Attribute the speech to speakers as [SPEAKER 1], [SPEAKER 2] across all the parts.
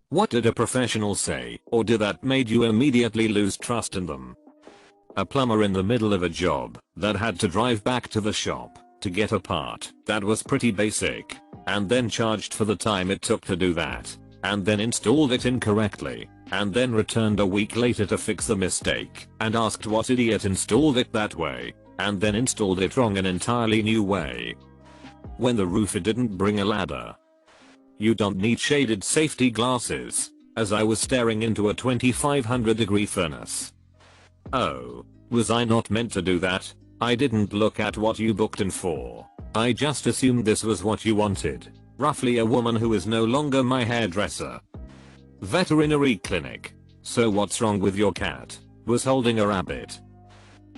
[SPEAKER 1] What did a professional say, or did that made you immediately lose trust in them? A plumber in the middle of a job that had to drive back to the shop to get a part that was pretty basic, and then charged for the time it took to do that, and then installed it incorrectly, and then returned a week later to fix the mistake and asked what idiot installed it that way, and then installed it wrong an entirely new way. When the roofer didn't bring a ladder. You don't need shaded safety glasses, as I was staring into a 2500-degree furnace. Oh, was I not meant to do that? I didn't look at what you booked in for. I just assumed this was what you wanted. Roughly a woman who is no longer my hairdresser. Veterinary clinic. So what's wrong with your cat? Was holding a rabbit.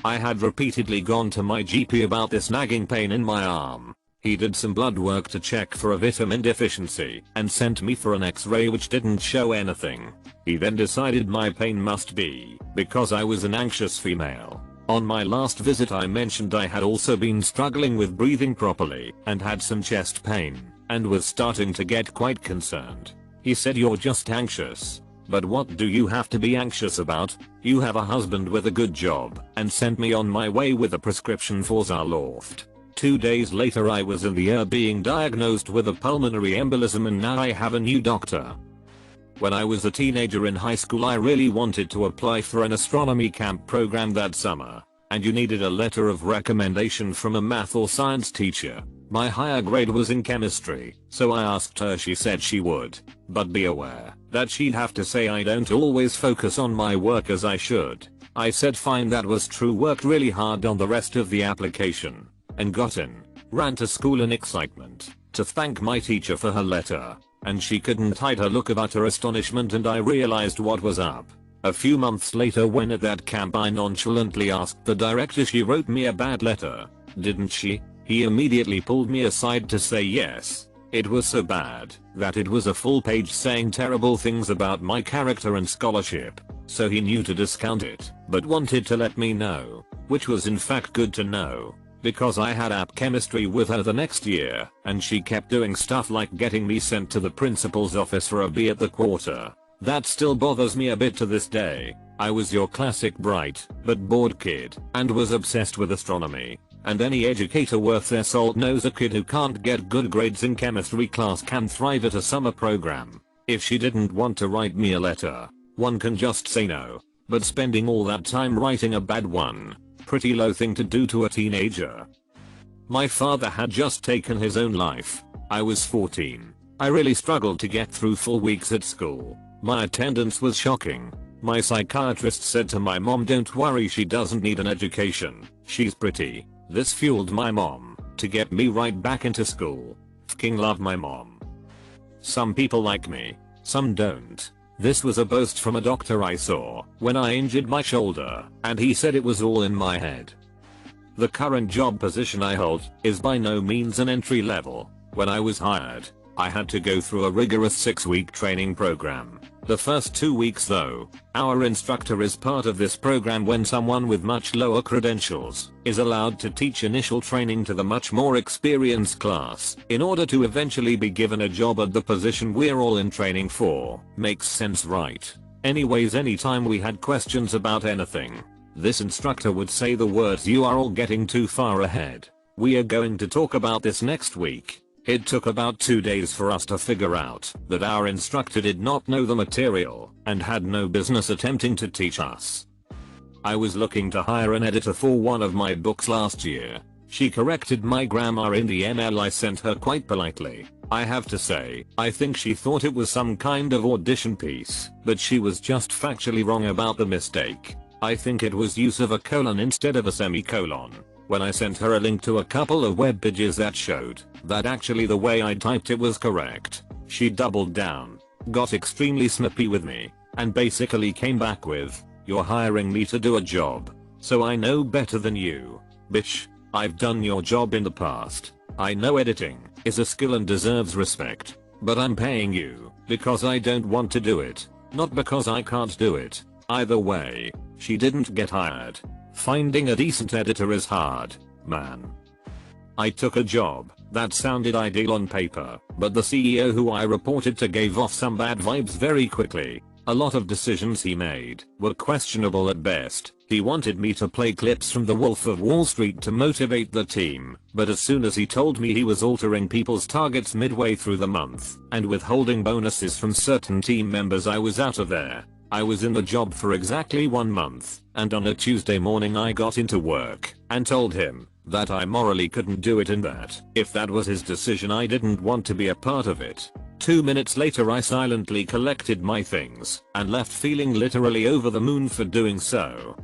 [SPEAKER 1] I had repeatedly gone to my GP about this nagging pain in my arm. He did some blood work to check for a vitamin deficiency and sent me for an x-ray which didn't show anything. He then decided my pain must be because I was an anxious female. On my last visit I mentioned I had also been struggling with breathing properly and had some chest pain and was starting to get quite concerned. He said, "You're just anxious. But what do you have to be anxious about? You have a husband with a good job," and sent me on my way with a prescription for Zoloft. 2 days later I was in the ER being diagnosed with a pulmonary embolism, and now I have a new doctor. When I was a teenager in high school I really wanted to apply for an astronomy camp program that summer, and you needed a letter of recommendation from a math or science teacher. My higher grade was in chemistry, so I asked her. She said she would, but be aware that she'd have to say I don't always focus on my work as I should. I said fine, that was true, worked really hard on the rest of the application, and got in. Ran to school in excitement to thank my teacher for her letter, and she couldn't hide her look of utter astonishment, and I realized what was up. A few months later, when at that camp I nonchalantly asked the director, "She wrote me a bad letter, didn't she?" He immediately pulled me aside to say yes. It was so bad that it was a full page saying terrible things about my character and scholarship, so he knew to discount it, but wanted to let me know, which was in fact good to know, because I had app chemistry with her the next year, and she kept doing stuff like getting me sent to the principal's office for a beer at the quarter. That still bothers me a bit to this day. I was your classic bright but bored kid and was obsessed with astronomy. And any educator worth their salt knows a kid who can't get good grades in chemistry class can thrive at a summer program. If she didn't want to write me a letter, one can just say no. But spending all that time writing a bad one, pretty low thing to do to a teenager. My father had just taken his own life. I was 14. I really struggled to get through full weeks at school. My attendance was shocking. My psychiatrist said to my mom, "Don't worry, she doesn't need an education. She's pretty." This fueled my mom to get me right back into school. Fucking love my mom. Some people like me, some don't. This was a boast from a doctor I saw when I injured my shoulder, and he said it was all in my head. The current job position I hold is by no means an entry level. When I was hired, I had to go through a rigorous 6-week training program. The first 2 weeks though, our instructor is part of this program when someone with much lower credentials is allowed to teach initial training to the much more experienced class in order to eventually be given a job at the position we're all in training for. Makes sense, right? Anyways, anytime we had questions about anything, this instructor would say the words, "You are all getting too far ahead. We are going to talk about this next week." It took about 2 days for us to figure out that our instructor did not know the material and had no business attempting to teach us. I was looking to hire an editor for one of my books last year. She corrected my grammar in the email I sent her quite politely. I have to say, I think she thought it was some kind of audition piece, but she was just factually wrong about the mistake. I think it was use of a colon instead of a semicolon. When I sent her a link to a couple of web pages that showed that actually the way I typed it was correct, she doubled down, got extremely snippy with me, and basically came back with, "You're hiring me to do a job, so I know better than you. Bitch, I've done your job in the past. I know editing is a skill and deserves respect, but I'm paying you because I don't want to do it, not because I can't do it." Either way, she didn't get hired. Finding a decent editor is hard, man. I took a job That sounded ideal on paper, but the CEO who I reported to gave off some bad vibes very quickly. A lot of decisions he made were questionable at best. He wanted me to play clips from The Wolf of Wall Street to motivate the team, but as soon as he told me he was altering people's targets midway through the month and withholding bonuses from certain team members, I was out of there. I was in the job for exactly 1 month, and on a Tuesday morning I got into work and told him that I morally couldn't do it and that if that was his decision I didn't want to be a part of it. 2 minutes later I silently collected my things and left feeling literally over the moon for doing so.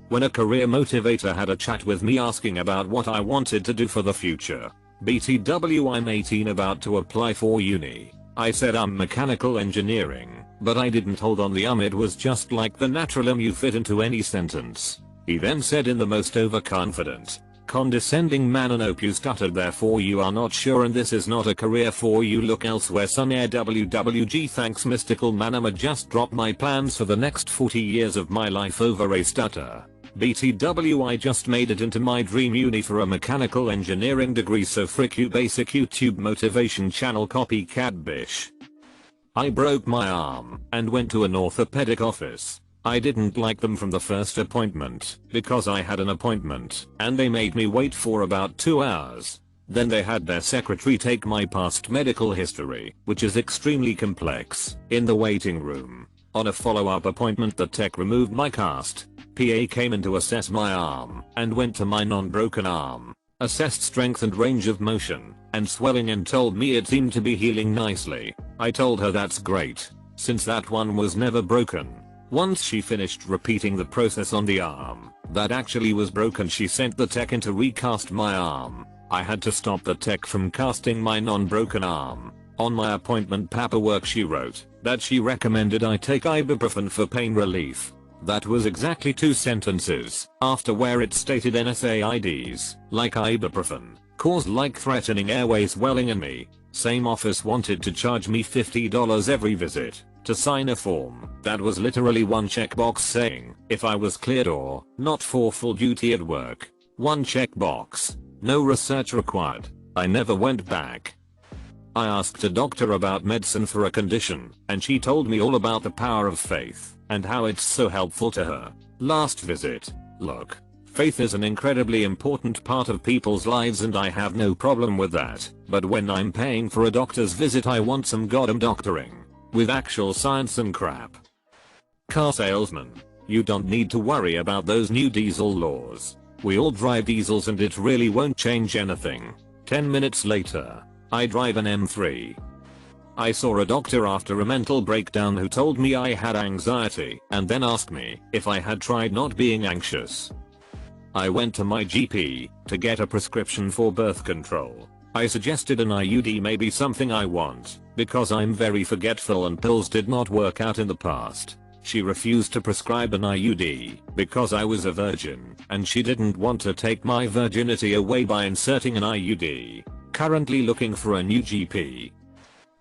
[SPEAKER 1] When a career motivator had a chat with me asking about what I wanted to do for the future. BTW, I'm 18, about to apply for uni. I said I'm mechanical engineering, but I didn't hold on the it was just like the natural you fit into any sentence. He then said in the most overconfident, condescending manner, nope, you stuttered, therefore you are not sure and this is not a career for you, look elsewhere son. WWG, thanks mystical man, I'ma just drop my plans for the next 40 years of my life over a stutter. BTW, I just made it into my dream uni for a mechanical engineering degree, so frick you basic YouTube motivation channel copycat bish. I broke my arm and went to an orthopedic office. I didn't like them from the first appointment because I had an appointment and they made me wait for about 2 hours. Then they had their secretary take my past medical history, which is extremely complex, in the waiting room. On a follow-up appointment the tech removed my cast. PA came in to assess my arm and went to my non-broken arm, assessed strength and range of motion and swelling and told me it seemed to be healing nicely. I told her that's great, since that one was never broken. Once she finished repeating the process on the arm that actually was broken, she sent the tech in to recast my arm. I had to stop the tech from casting my non-broken arm. On my appointment paperwork she wrote that she recommended I take ibuprofen for pain relief. That was exactly 2 sentences after where it stated NSAIDs, like ibuprofen, caused life-threatening airway swelling in me. Same office wanted to charge me $50 every visit to sign a form that was literally one checkbox saying if I was cleared or not for full duty at work. One checkbox. No research required. I never went back. I asked a doctor about medicine for a condition and she told me all about the power of faith and how it's so helpful to her. Last visit. Look, faith is an incredibly important part of people's lives and I have no problem with that, but when I'm paying for a doctor's visit I want some goddamn doctoring with actual science and crap. Car salesman. You don't need to worry about those new diesel laws. We all drive diesels and it really won't change anything. 10 minutes later, I drive an M3. I saw a doctor after a mental breakdown who told me I had anxiety and then asked me if I had tried not being anxious. I went to my GP to get a prescription for birth control. I suggested an IUD may be something I want because I'm very forgetful and pills did not work out in the past. She refused to prescribe an IUD because I was a virgin and she didn't want to take my virginity away by inserting an IUD. Currently looking for a new GP.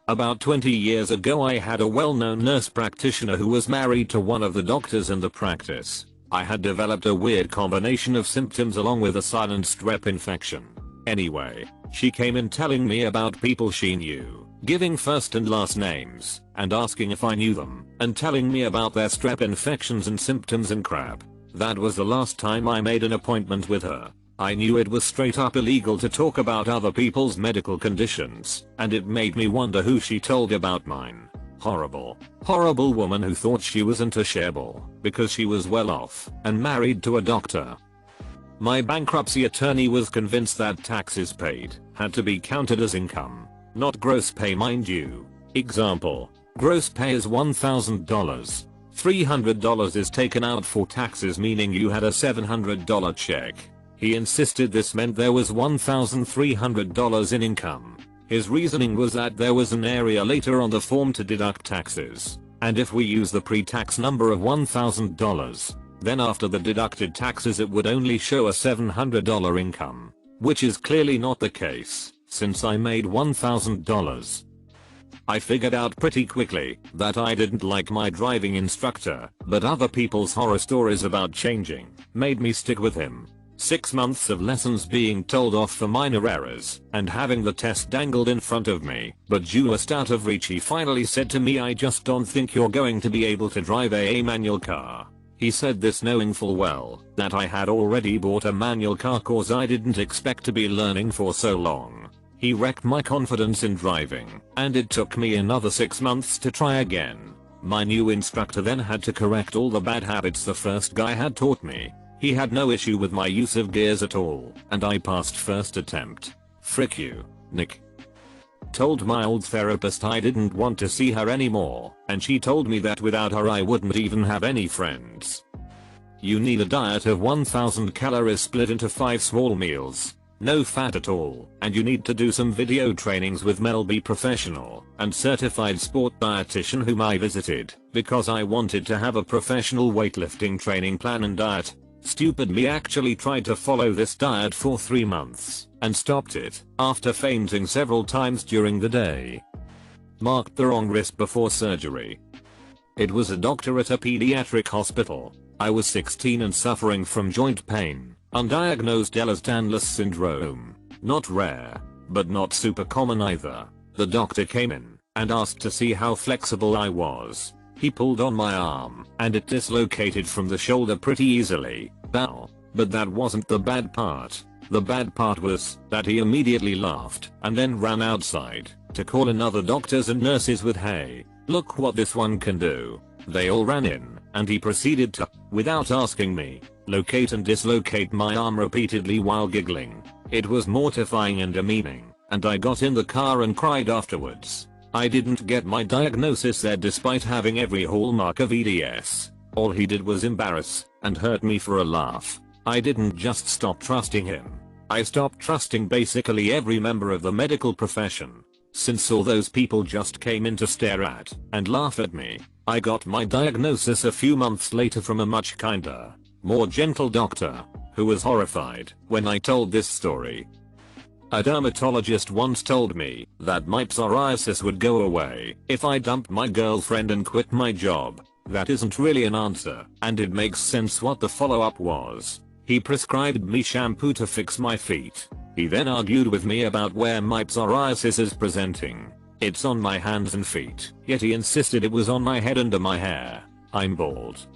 [SPEAKER 1] About 20 years ago I had a well-known nurse practitioner who was married to one of the doctors in the practice. I had developed a weird combination of symptoms along with a silent strep infection. Anyway, she came in telling me about people she knew, giving first and last names, and asking if I knew them, and telling me about their strep infections and symptoms and crap. That was the last time I made an appointment with her. I knew it was straight up illegal to talk about other people's medical conditions, and it made me wonder who she told about mine. Horrible. Horrible woman who thought she was untouchable because she was well off and married to a doctor. My bankruptcy attorney was convinced that taxes paid had to be counted as income, not gross pay, mind you. Example. Gross pay is $1,000. $300 is taken out for taxes, meaning you had a $700 check. He insisted this meant there was $1,300 in income. His reasoning was that there was an area later on the form to deduct taxes, and if we use the pre-tax number of $1,000, then after the deducted taxes it would only show a $700 income, which is clearly not the case, since I made $1,000. I figured out pretty quickly that I didn't like my driving instructor, but other people's horror stories about changing made me stick with him. 6 months of lessons being told off for minor errors, and having the test dangled in front of me, but just out of reach he finally said to me, "I just don't think you're going to be able to drive a manual car." He said this knowing full well that I had already bought a manual car cause I didn't expect to be learning for so long. He wrecked my confidence in driving, and it took me another 6 months to try again. My new instructor then had to correct all the bad habits the first guy had taught me. He had no issue with my use of gears at all, and I passed first attempt. Frick you, Nick. Told my old therapist I didn't want to see her anymore, and she told me that without her I wouldn't even have any friends. You need a diet of 1000 calories split into 5 small meals. No fat at all, and you need to do some video trainings with Mel B Professional and certified sport dietitian whom I visited because I wanted to have a professional weightlifting training plan and diet. Stupid me actually tried to follow this diet for 3 months and stopped it after fainting several times during the day. Marked the wrong wrist before surgery. It was a doctor at a pediatric hospital. I was 16 and suffering from joint pain, undiagnosed Ehlers-Danlos syndrome. Not rare, but not super common either. The doctor came in and asked to see how flexible I was. He pulled on my arm, and it dislocated from the shoulder pretty easily. Ow. But that wasn't the bad part. The bad part was that he immediately laughed and then ran outside to call in other doctors and nurses with, "Hey, look what this one can do." They all ran in, and he proceeded to, without asking me, locate and dislocate my arm repeatedly while giggling. It was mortifying and demeaning, and I got in the car and cried afterwards. I didn't get my diagnosis there despite having every hallmark of EDS. All he did was embarrass and hurt me for a laugh. I didn't just stop trusting him. I stopped trusting basically every member of the medical profession. Since all those people just came in to stare at and laugh at me, I got my diagnosis a few months later from a much kinder, more gentle doctor, who was horrified when I told this story. A dermatologist once told me that my psoriasis would go away if I dumped my girlfriend and quit my job. That isn't really an answer, and it makes sense what the follow-up was. He prescribed me shampoo to fix my feet. He then argued with me about where my psoriasis is presenting. It's on my hands and feet, yet he insisted it was on my head under my hair. I'm bald.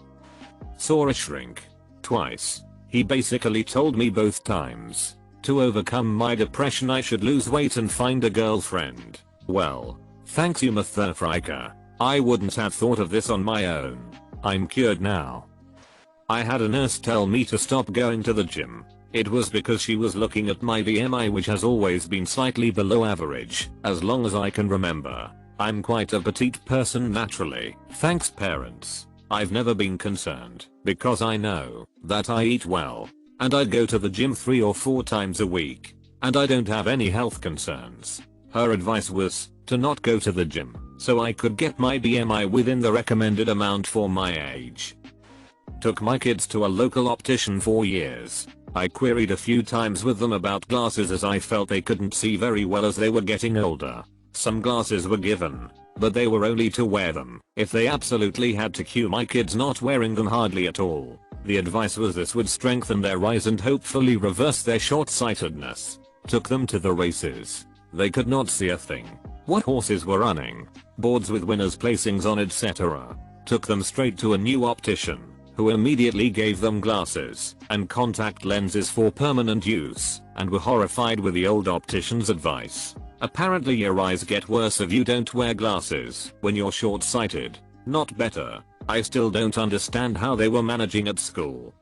[SPEAKER 1] Saw a shrink. Twice. He basically told me both times to overcome my depression I should lose weight and find a girlfriend. Well, thanks you Mr. Friker. I wouldn't have thought of this on my own. I'm cured now. I had a nurse tell me to stop going to the gym. It was because she was looking at my BMI, which has always been slightly below average, as long as I can remember. I'm quite a petite person naturally, thanks parents. I've never been concerned, because I know that I eat well, and I go to the gym 3 or 4 times a week, and I don't have any health concerns. Her advice was to not go to the gym, so I could get my BMI within the recommended amount for my age. Took my kids to a local optician for years. I queried a few times with them about glasses as I felt they couldn't see very well as they were getting older. Some glasses were given, but they were only to wear them if they absolutely had to, cue my kids not wearing them hardly at all. The advice was this would strengthen their eyes and hopefully reverse their short-sightedness. Took them to the races. They could not see a thing. What horses were running, boards with winners' placings on, etc. Took them straight to a new optician, who immediately gave them glasses and contact lenses for permanent use, and were horrified with the old optician's advice. Apparently your eyes get worse if you don't wear glasses when you're short-sighted, not better. I still don't understand how they were managing at school.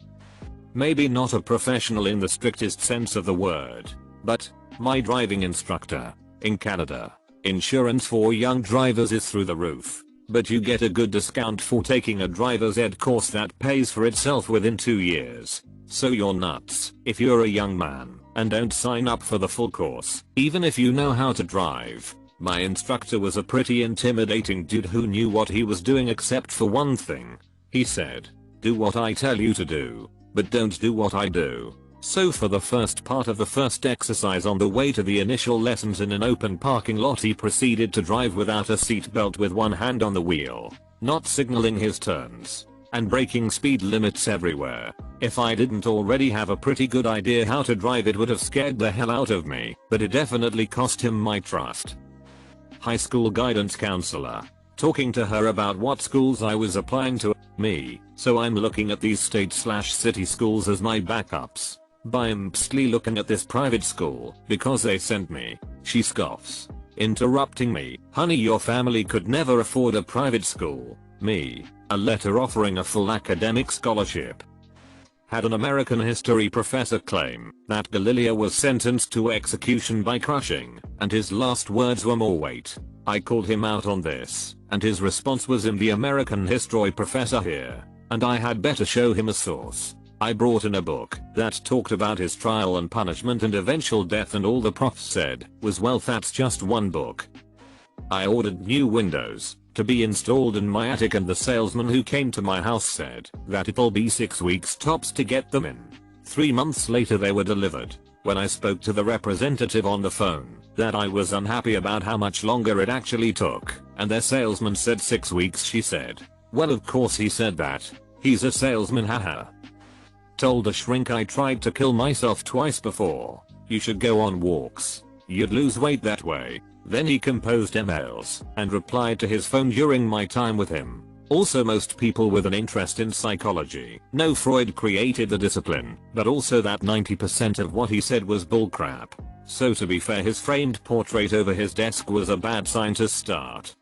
[SPEAKER 1] Maybe not a professional in the strictest sense of the word, but my driving instructor in Canada. Insurance for young drivers is through the roof, but you get a good discount for taking a driver's ed course that pays for itself within 2 years. So you're nuts if you're a young man and don't sign up for the full course, even if you know how to drive. My instructor was a pretty intimidating dude who knew what he was doing except for one thing. He said, "Do what I tell you to do, but don't do what I do." So for the first part of the first exercise on the way to the initial lessons in an open parking lot, he proceeded to drive without a seatbelt with one hand on the wheel, not signaling his turns. and breaking speed limits everywhere. If I didn't already have a pretty good idea how to drive, it would have scared the hell out of me, but it definitely cost him my trust. High school guidance counselor. Talking to her about what schools I was applying to. Me, so I'm looking at these state/city schools as my backups. Bimpsly looking at this private school because they sent me. She scoffs, interrupting me. Honey, your family could never afford a private school. Me, a letter offering a full academic scholarship. Had an American history professor claim that Galileo was sentenced to execution by crushing, and his last words were more weight. I called him out on this, and his response was, "In the American history professor here," and I had better show him a source. I brought in a book that talked about his trial and punishment and eventual death, and all the prof said was, "Well, that's just one book." I ordered new windows to be installed in my attic, and the salesman who came to my house said that it'll be 6 weeks tops to get them in. 3 months later they were delivered. When I spoke to the representative on the phone, that I was unhappy about how much longer it actually took, and their salesman said 6 weeks, she said. Well, of course he said that. He's a salesman, haha. Told a shrink I tried to kill myself twice before. You should go on walks. You'd lose weight that way. Then he composed emails and replied to his phone during my time with him. Also, most people with an interest in psychology know Freud created the discipline, but also that 90% of what he said was bullcrap. So to be fair, his framed portrait over his desk was a bad sign to start.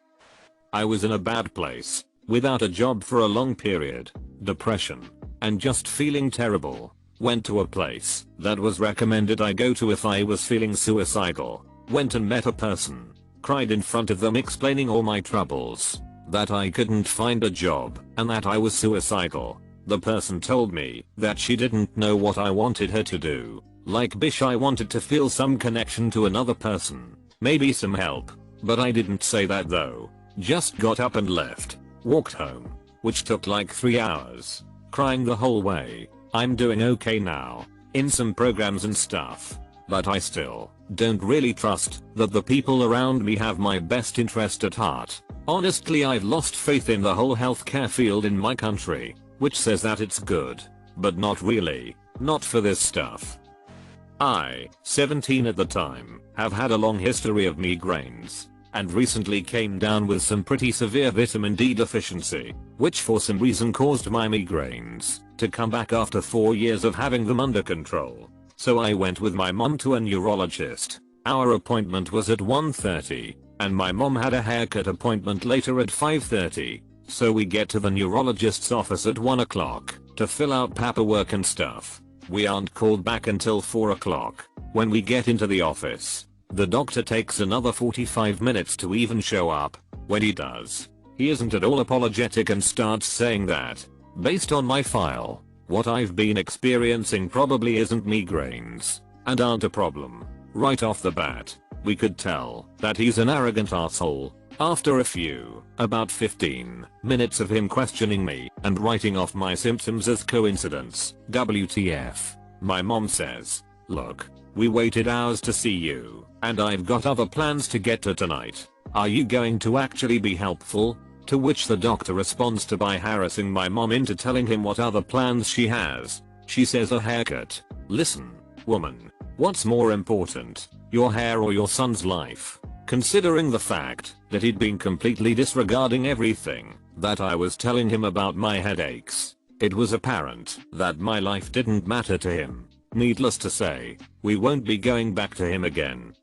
[SPEAKER 1] I was in a bad place, without a job for a long period, depression, and just feeling terrible. Went to a place that was recommended I go to if I was feeling suicidal. Went and met a person. Cried in front of them explaining all my troubles. That I couldn't find a job, and that I was suicidal. The person told me that she didn't know what I wanted her to do. Like bish, I wanted to feel some connection to another person. Maybe some help. But I didn't say that though. Just got up and left. Walked home. Which took like 3 hours. Crying the whole way. I'm doing okay now. In some programs and stuff. But I still don't really trust that the people around me have my best interest at heart. Honestly, I've lost faith in the whole healthcare field in my country, which says that it's good, but not really, not for this stuff. I, 17 at the time, have had a long history of migraines, and recently came down with some pretty severe vitamin D deficiency, which for some reason caused my migraines to come back after 4 years of having them under control. So I went with my mom to a neurologist. Our appointment was at 1:30. And my mom had a haircut appointment later at 5:30, so we get to the neurologist's office at 1 o'clock to fill out paperwork and stuff. We aren't called back until 4 o'clock. When we get into the office, the doctor takes another 45 minutes to even show up. When he does, he isn't at all apologetic and starts saying that, based on my file, what I've been experiencing probably isn't migraines, and aren't a problem. Right off the bat, we could tell that he's an arrogant asshole. After a few, about 15 minutes of him questioning me and writing off my symptoms as coincidence, WTF, my mom says, "Look, we waited hours to see you, and I've got other plans to get to tonight. Are you going to actually be helpful?" To which the doctor responds to by harassing my mom into telling him what other plans she has. She says, "A haircut. Listen, woman, what's more important, your hair or your son's life?" Considering the fact that he'd been completely disregarding everything that I was telling him about my headaches, it was apparent that my life didn't matter to him. Needless to say, we won't be going back to him again.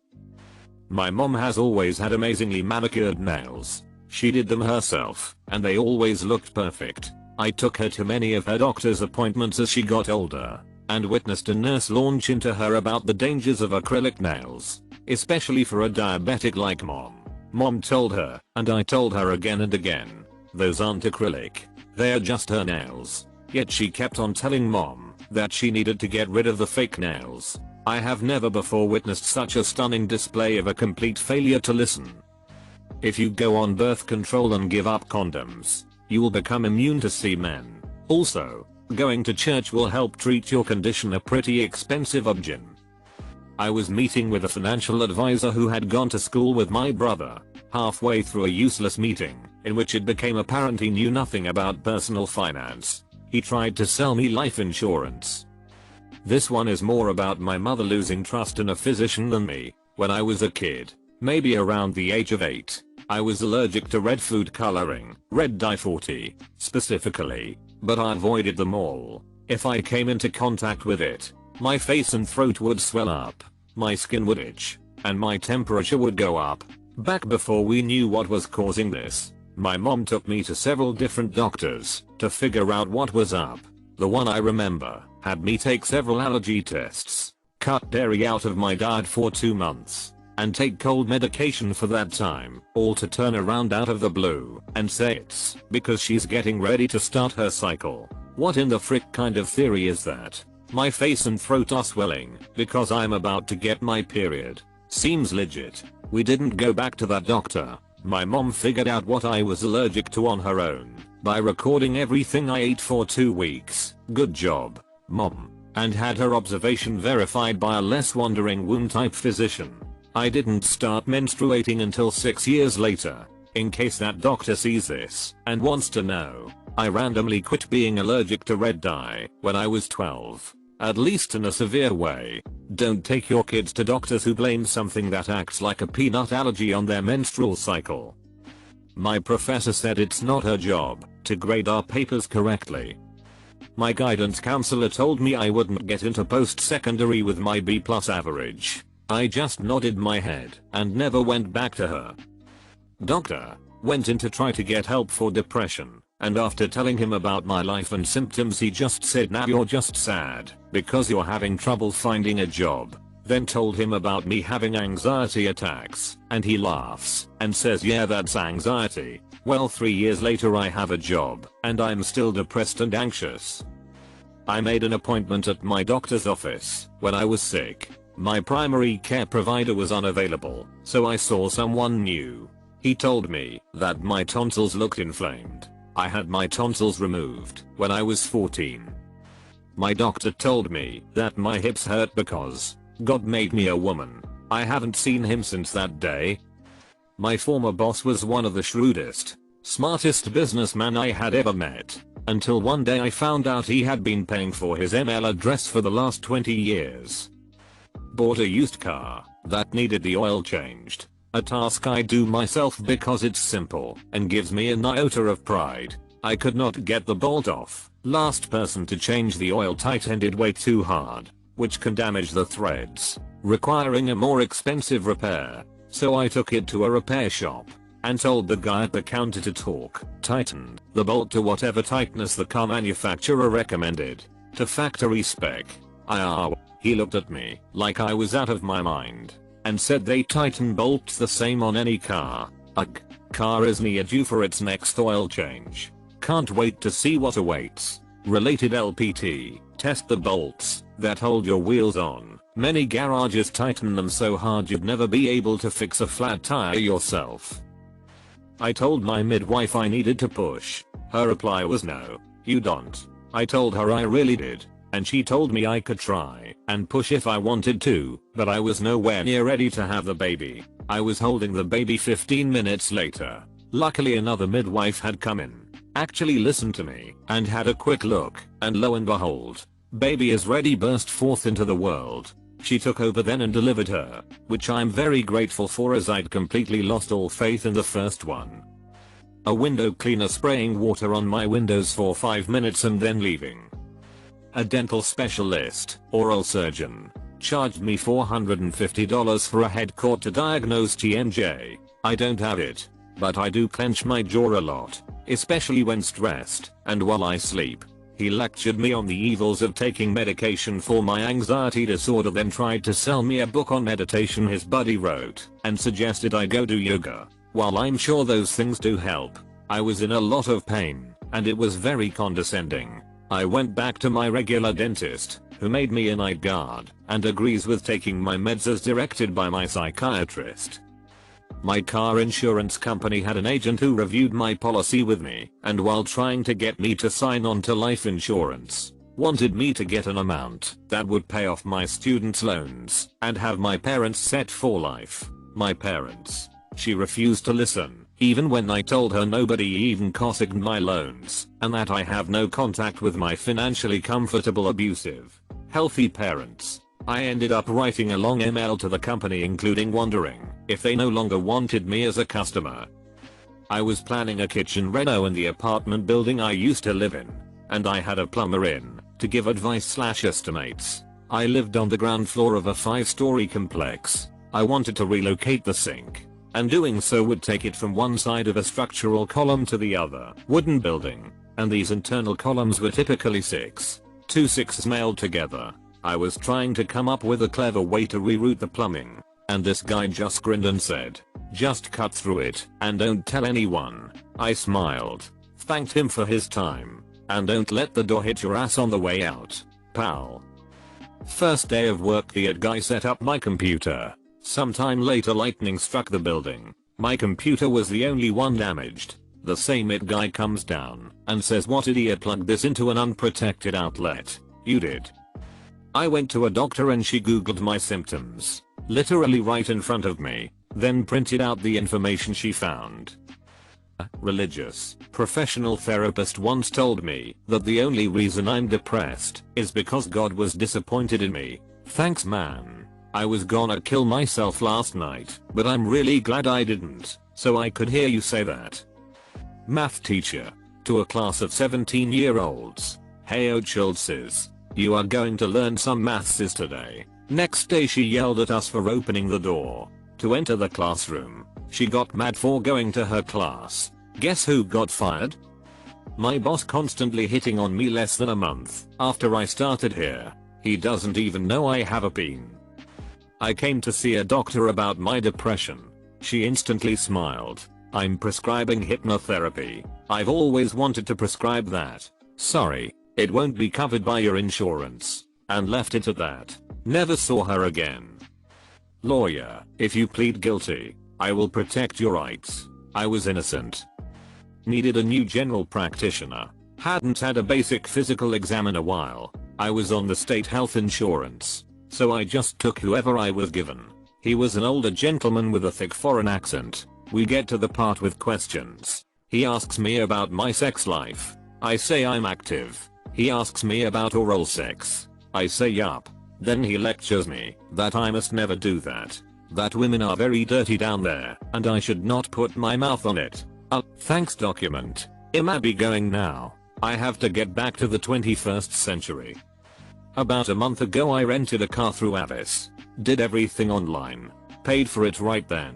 [SPEAKER 1] My mom has always had amazingly manicured nails. She did them herself, and they always looked perfect. I took her to many of her doctor's appointments as she got older, and witnessed a nurse launch into her about the dangers of acrylic nails, especially for a diabetic like mom. Mom told her, and I told her again and again, those aren't acrylic, they're just her nails. Yet she kept on telling mom that she needed to get rid of the fake nails. I have never before witnessed such a stunning display of a complete failure to listen. If you go on birth control and give up condoms, you will become immune to semen. Also, going to church will help treat your condition, a pretty expensive option. I was meeting with a financial advisor who had gone to school with my brother. Halfway through a useless meeting, in which it became apparent he knew nothing about personal finance, he tried to sell me life insurance. This one is more about my mother losing trust in a physician than me. When I was a kid, maybe around the age of 8, I was allergic to red food coloring, red dye 40, specifically, but I avoided them all. If I came into contact with it, my face and throat would swell up, my skin would itch, and my temperature would go up. Back before we knew what was causing this, my mom took me to several different doctors to figure out what was up. The one I remember had me take several allergy tests, cut dairy out of my diet for 2 months, and take cold medication for that time, all to turn around out of the blue and say it's because she's getting ready to start her cycle. What in the frick kind of theory is that? My face and throat are swelling because I'm about to get my period. Seems legit. We didn't go back to that doctor. My mom figured out what I was allergic to on her own by recording everything I ate for 2 weeks. Good job, Mom. And had her observation verified by a less wandering womb type physician. I didn't start menstruating until 6 years later. In case that doctor sees this and wants to know, I randomly quit being allergic to red dye when I was 12. At least in a severe way. Don't take your kids to doctors who blame something that acts like a peanut allergy on their menstrual cycle. My professor said it's not her job to grade our papers correctly. My guidance counselor told me I wouldn't get into post-secondary with my B+ average. I just nodded my head and never went back to her. Doctor went in to try to get help for depression, and after telling him about my life and symptoms he just said, "Now you're just sad because you're having trouble finding a job." Then told him about me having anxiety attacks, and he laughs and says, "Yeah, that's anxiety." Well, 3 years later I have a job and I'm still depressed and anxious. I made an appointment at my doctor's office when I was sick. My primary care provider was unavailable, so I saw someone new. He told me that my tonsils looked inflamed. I had my tonsils removed when I was 14. My doctor told me that my hips hurt because God made me a woman. I haven't seen him since that day. My former boss was one of the shrewdest, smartest businessmen I had ever met, until one day I found out he had been paying for his email address for the last 20 years. Bought a used car that needed the oil changed. A task I do myself because it's simple and gives me an iota of pride. I could not get the bolt off. Last person to change the oil tightened way too hard, which can damage the threads, requiring a more expensive repair. So I took it to a repair shop and told the guy at the counter to tighten the bolt to whatever tightness the car manufacturer recommended, to factory spec. He looked at me like I was out of my mind and said they tighten bolts the same on any car. Car is near due for its next oil change. Can't wait to see what awaits. Related LPT, test the bolts that hold your wheels on. Many garages tighten them so hard you'd never be able to fix a flat tire yourself. I told my midwife I needed to push. Her reply was, "No, you don't." I told her I really did, and she told me I could try and push if I wanted to, but I was nowhere near ready to have the baby. I was holding the baby 15 minutes later. Luckily another midwife had come in, actually listened to me, and had a quick look, and lo and behold, baby is ready, burst forth into the world. She took over then and delivered her, which I'm very grateful for as I'd completely lost all faith in the first one. A window cleaner spraying water on my windows for 5 minutes and then leaving. A dental specialist, oral surgeon, charged me $450 for a head cord to diagnose TMJ. I don't have it, but I do clench my jaw a lot, especially when stressed and while I sleep. He lectured me on the evils of taking medication for my anxiety disorder, then tried to sell me a book on meditation his buddy wrote and suggested I go do yoga. While I'm sure those things do help, I was in a lot of pain and it was very condescending. I went back to my regular dentist, who made me a night guard and agrees with taking my meds as directed by my psychiatrist. My car insurance company had an agent who reviewed my policy with me, and while trying to get me to sign on to life insurance, wanted me to get an amount that would pay off my students' loans and have my parents set for life. My parents She refused to listen, even when I told her nobody even cosiged my loans, and that I have no contact with my financially comfortable abusive, healthy parents. I ended up writing a long email to the company including wondering if they no longer wanted me as a customer. I was planning a kitchen reno in the apartment building I used to live in, and I had a plumber in to give advice/estimates. I lived on the ground floor of a 5-story complex. I wanted to relocate the sink, and doing so would take it from one side of a structural column to the other wooden building, and these internal columns were typically 2 6s nailed together. I was trying to come up with a clever way to reroute the plumbing, and this guy just grinned and said, "Just cut through it and don't tell anyone." I smiled, thanked him for his time, and don't let the door hit your ass on the way out, pal. First day of work, the guy set up my computer. Sometime later lightning struck the building. My computer was the only one damaged. The same guy comes down and says, "What idiot plugged this into an unprotected outlet? You did." I went to a doctor and she googled my symptoms, literally right in front of me, then printed out the information she found. A religious, professional therapist once told me that the only reason I'm depressed is because God was disappointed in me. Thanks man. I was gonna kill myself last night, but I'm really glad I didn't, so I could hear you say that. Math teacher. To a class of 17-year-olds. "Heyo childses. You are going to learn some maths today." Next day she yelled at us for opening the door to enter the classroom. She got mad for going to her class. Guess who got fired? My boss, constantly hitting on me less than a month after I started here. He doesn't even know I have a peen. I came to see a doctor about my depression. She instantly smiled. "I'm prescribing hypnotherapy. I've always wanted to prescribe that. Sorry, it won't be covered by your insurance." And left it at that. Never saw her again. Lawyer. If you plead guilty, I will protect your rights. I was innocent. Needed a new general practitioner. Hadn't had a basic physical exam in a while. I was on the state health insurance, so I just took whoever I was given. He was an older gentleman with a thick foreign accent. We get to the part with questions. He asks me about my sex life. I say I'm active. He asks me about oral sex. I say yup. Then he lectures me that I must never do that. That women are very dirty down there and I should not put my mouth on it. Thanks document. I'ma be going now. I have to get back to the 21st century. About a month ago I rented a car through Avis. Did everything online. Paid for it right then.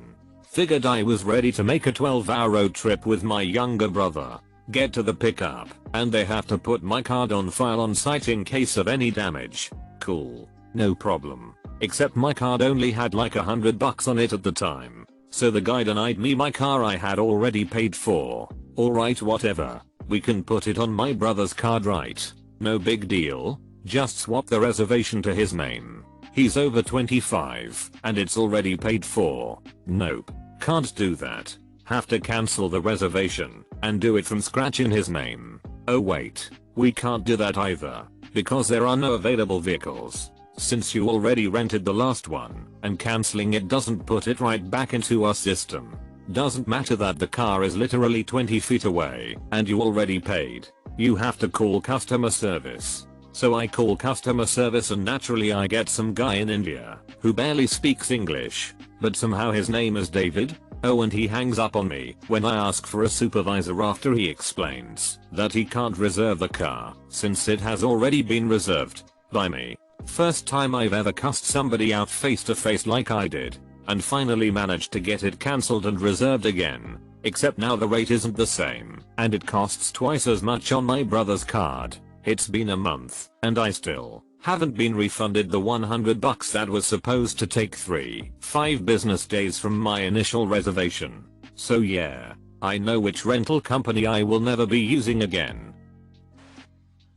[SPEAKER 1] Figured I was ready to make a 12-hour road trip with my younger brother. Get to the pickup, and they have to put my card on file on site in case of any damage. Cool. No problem. Except my card only had like $100 on it at the time. So the guy denied me my car I had already paid for. Alright, whatever. We can put it on my brother's card, right? No big deal. Just swap the reservation to his name. He's over 25 and it's already paid for. Nope. Can't do that. Have to cancel the reservation and do it from scratch in his name. Oh wait. We can't do that either because there are no available vehicles. Since you already rented the last one and canceling it doesn't put it right back into our system. Doesn't matter that the car is literally 20 feet away and you already paid. You have to call customer service. So I call customer service and naturally I get some guy in India who barely speaks English, but somehow his name is David. Oh, and he hangs up on me when I ask for a supervisor after he explains that he can't reserve the car since it has already been reserved by me. First time I've ever cussed somebody out face to face like I did, and finally managed to get it cancelled and reserved again. Except now the rate isn't the same, and it costs twice as much on my brother's card. It's been a month, and I still haven't been refunded the $100 that was supposed to take 5 business days from my initial reservation. So yeah, I know which rental company I will never be using again.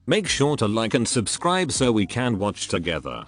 [SPEAKER 1] Make sure to like and subscribe so we can watch together.